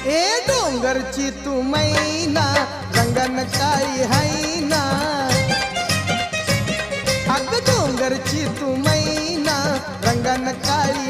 ए डोंगरची तू मैना रंगन काळी हाय ना, अग डोंगरची तू मैना रंगन काळी